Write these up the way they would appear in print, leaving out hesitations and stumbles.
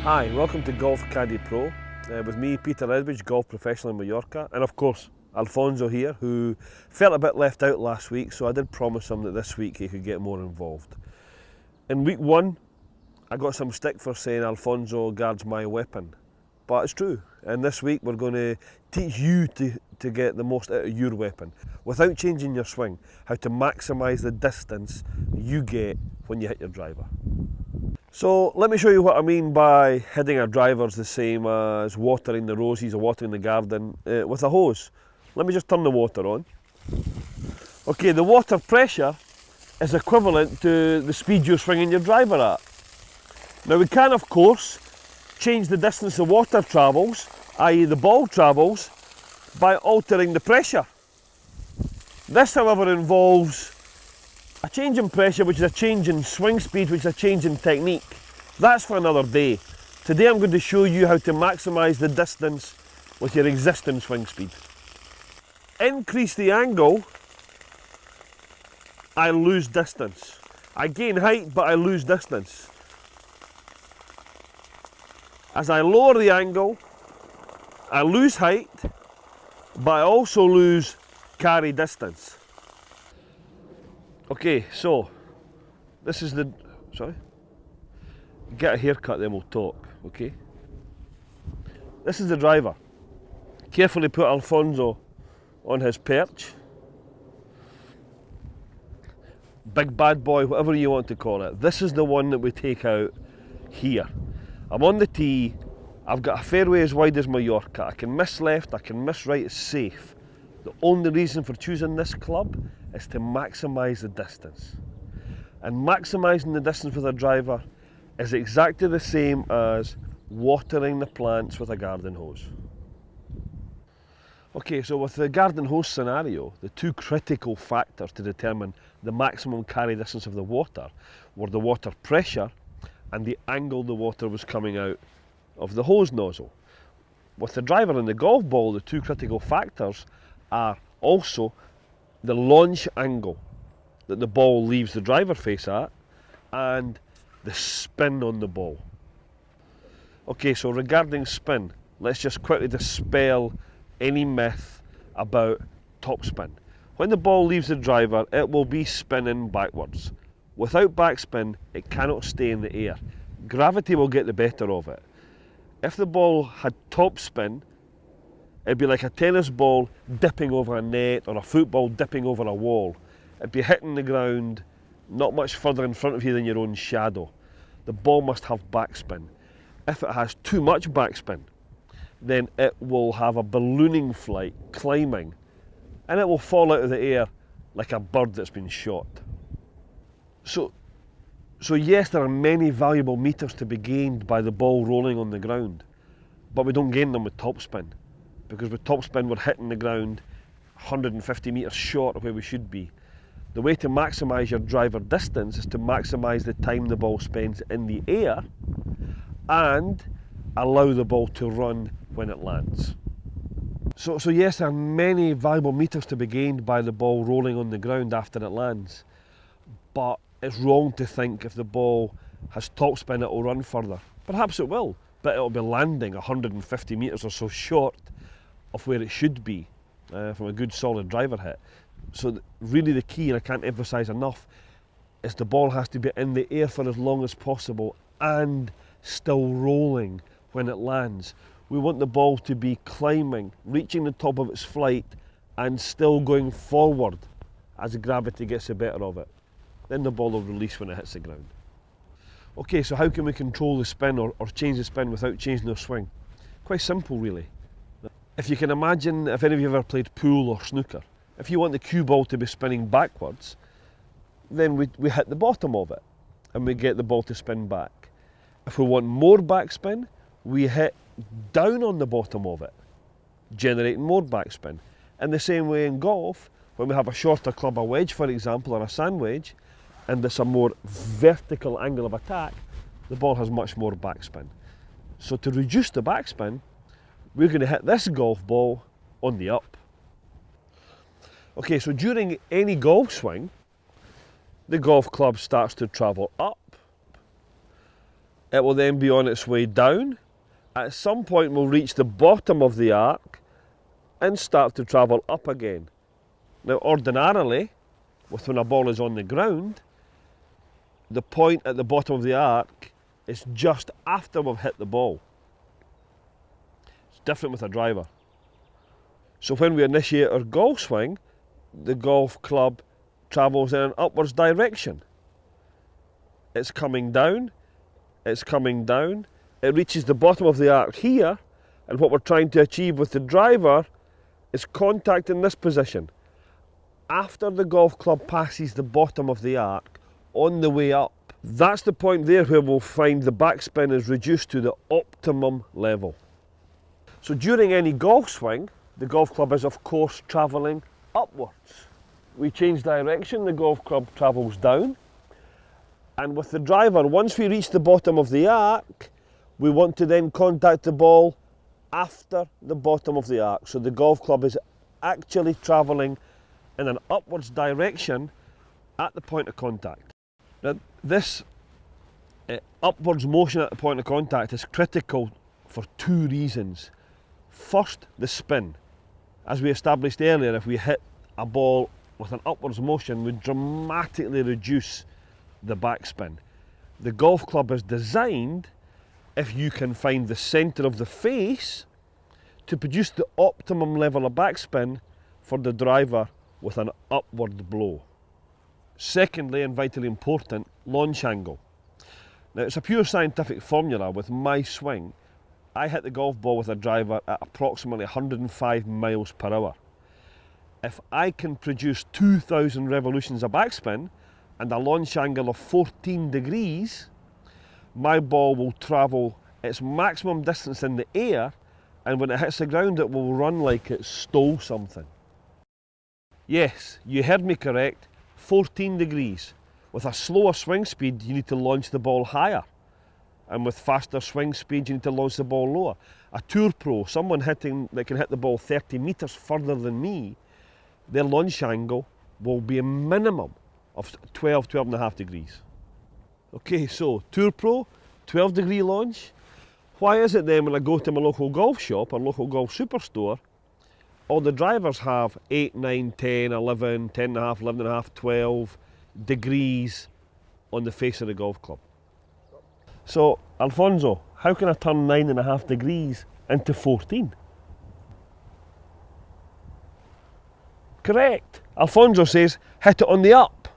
Hi, welcome to Golf Caddy Pro with me, Peter Edwidge, golf professional in Mallorca, and of course Alfonso here, who felt a bit left out last week, so I did promise him that this week he could get more involved. In week one, I got some stick for saying Alfonso guards my weapon, but it's true, and this week we're going to teach you to get the most out of your weapon without changing your swing, how to maximise the distance you get when you hit your driver. So let me show you what I mean by hitting a driver is the same as watering the roses or watering the garden with a hose. Let me just turn the water on. Okay, the water pressure is equivalent to the speed you're swinging your driver at. Now we can of course change the distance the water travels, i.e. the ball travels, by altering the pressure. This however involves a change in pressure, which is a change in swing speed, which is a change in technique. That's for another day. Today I'm going to show you how to maximise the distance with your existing swing speed. Increase the angle, I lose distance. I gain height, but I lose distance. As I lower the angle, I lose height, but I also lose carry distance. Okay, so this is the, get a haircut then we'll talk, okay? This is the driver. Carefully put Alfonso on his perch. Big bad boy, whatever you want to call it. This is the one that we take out here. I'm on the tee, I've got a fairway as wide as Mallorca. I can miss left, I can miss right, it's safe. The only reason for choosing this club is to maximise the distance. And maximising the distance with a driver is exactly the same as watering the plants with a garden hose. Okay, so with the garden hose scenario, the two critical factors to determine the maximum carry distance of the water were the water pressure and the angle the water was coming out of the hose nozzle. With the driver and the golf ball, the two critical factors are also the launch angle that the ball leaves the driver face at and the spin on the ball. Okay, so regarding spin, let's just quickly dispel any myth about topspin. When the ball leaves the driver, it will be spinning backwards. Without backspin, it cannot stay in the air. Gravity will get the better of it. If the ball had topspin, it'd be like a tennis ball dipping over a net or a football dipping over a wall. It'd be hitting the ground not much further in front of you than your own shadow. The ball must have backspin. If it has too much backspin, then it will have a ballooning flight, climbing, and it will fall out of the air like a bird that's been shot. So yes, there are many valuable meters to be gained by the ball rolling on the ground, but we don't gain them with topspin. Because with topspin we're hitting the ground 150 metres short of where we should be. The way to maximise your driver distance is to maximise the time the ball spends in the air and allow the ball to run when it lands. So yes, there are many valuable metres to be gained by the ball rolling on the ground after it lands, but it's wrong to think if the ball has topspin it will run further. Perhaps it will, but it will be landing 150 metres or so short of where it should be from a good solid driver hit. So really the key, and I can't emphasise enough, is the ball has to be in the air for as long as possible and still rolling when it lands. We want the ball to be climbing, reaching the top of its flight and still going forward as the gravity gets the better of it. Then the ball will release when it hits the ground. Okay, so how can we control the spin or change the spin without changing the swing? Quite simple really. If you can imagine, if any of you have ever played pool or snooker, if you want the cue ball to be spinning backwards, then we hit the bottom of it and we get the ball to spin back. If we want more backspin, we hit down on the bottom of it, generating more backspin. In the same way in golf, when we have a shorter club, a wedge for example, or a sand wedge, and there's a more vertical angle of attack, the ball has much more backspin. So to reduce the backspin, we're going to hit this golf ball on the up. Okay, so during any golf swing, the golf club starts to travel up. it will then be on its way down. At some point we'll reach the bottom of the arc and start to travel up again. Now ordinarily, when a ball is on the ground, the point at the bottom of the arc is just after we've hit the ball. It's different with a driver. So when we initiate our golf swing, the golf club travels in an upwards direction. It's coming down, it's coming down, it reaches the bottom of the arc here, and what we're trying to achieve with the driver is contact in this position. After the golf club passes the bottom of the arc, on the way up, that's the point there where we'll find the backspin is reduced to the optimum level. So during any golf swing, the golf club is of course travelling upwards. We change direction, the golf club travels down, and with the driver, once we reach the bottom of the arc, we want to then contact the ball after the bottom of the arc. So the golf club is actually travelling in an upwards direction at the point of contact. Now this upwards motion at the point of contact is critical for two reasons. First, the spin. As we established earlier, if we hit a ball with an upwards motion, we dramatically reduce the backspin. The golf club is designed, if you can find the centre of the face, to produce the optimum level of backspin for the driver with an upward blow. Secondly, and vitally important, launch angle. Now it's a pure scientific formula. With my swing, I hit the golf ball with a driver at approximately 105 miles per hour. If I can produce 2,000 revolutions of backspin and a launch angle of 14 degrees, my ball will travel its maximum distance in the air, and when it hits the ground it will run like it stole something. Yes, you heard me correct, 14 degrees. With a slower swing speed you need to launch the ball higher, and with faster swing speed you need to launch the ball lower. A tour pro, someone that can hit the ball 30 metres further than me, their launch angle will be a minimum of 12 and a half degrees. Okay, so tour pro, 12 degree launch. Why is it then when I go to my local golf shop or local golf superstore, all the drivers have 8, 9, 10, 11, 10 and a half, 11 and a half, 12 degrees on the face of the golf club? So, Alfonso, how can I turn 9.5 degrees into 14? Correct. Alfonso says, hit it on the up.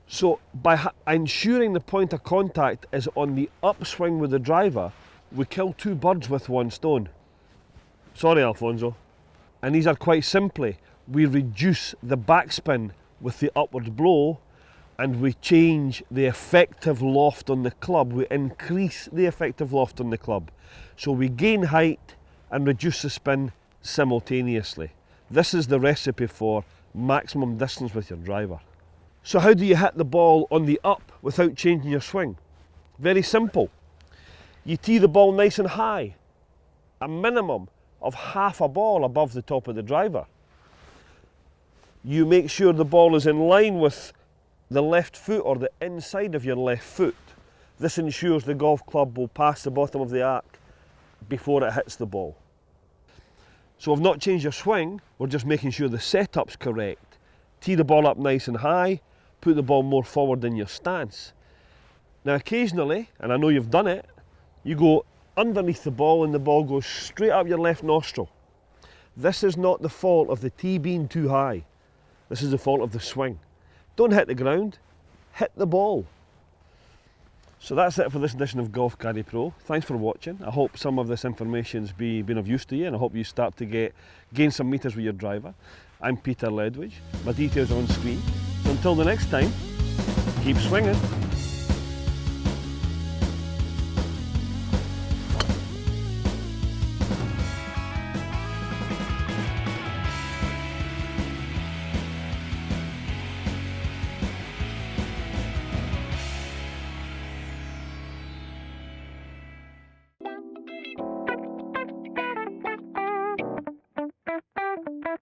So, by ensuring the point of contact is on the upswing with the driver, we kill two birds with one stone. Sorry, Alfonso. And these are quite simply, we reduce the backspin with the upward blow, and we change the effective loft on the club. We increase the effective loft on the club. So we gain height and reduce the spin simultaneously. This is the recipe for maximum distance with your driver. So how do you hit the ball on the up without changing your swing? Very simple. You tee the ball nice and high, a minimum of half a ball above the top of the driver. You make sure the ball is in line with the left foot or the inside of your left foot. This ensures the golf club will pass the bottom of the arc before it hits the ball. So we've not changed your swing, we're just making sure the setup's correct. Tee the ball up nice and high, put the ball more forward in your stance. Now occasionally, and I know you've done it, you go underneath the ball and the ball goes straight up your left nostril. This is not the fault of the tee being too high. This is the fault of the swing. Don't hit the ground, hit the ball. So that's it for this edition of Golf Caddy Pro. Thanks for watching. I hope some of this information's been of use to you, and I hope you start to gain some meters with your driver. I'm Peter Ledwidge. My details are on screen. So until the next time, keep swinging.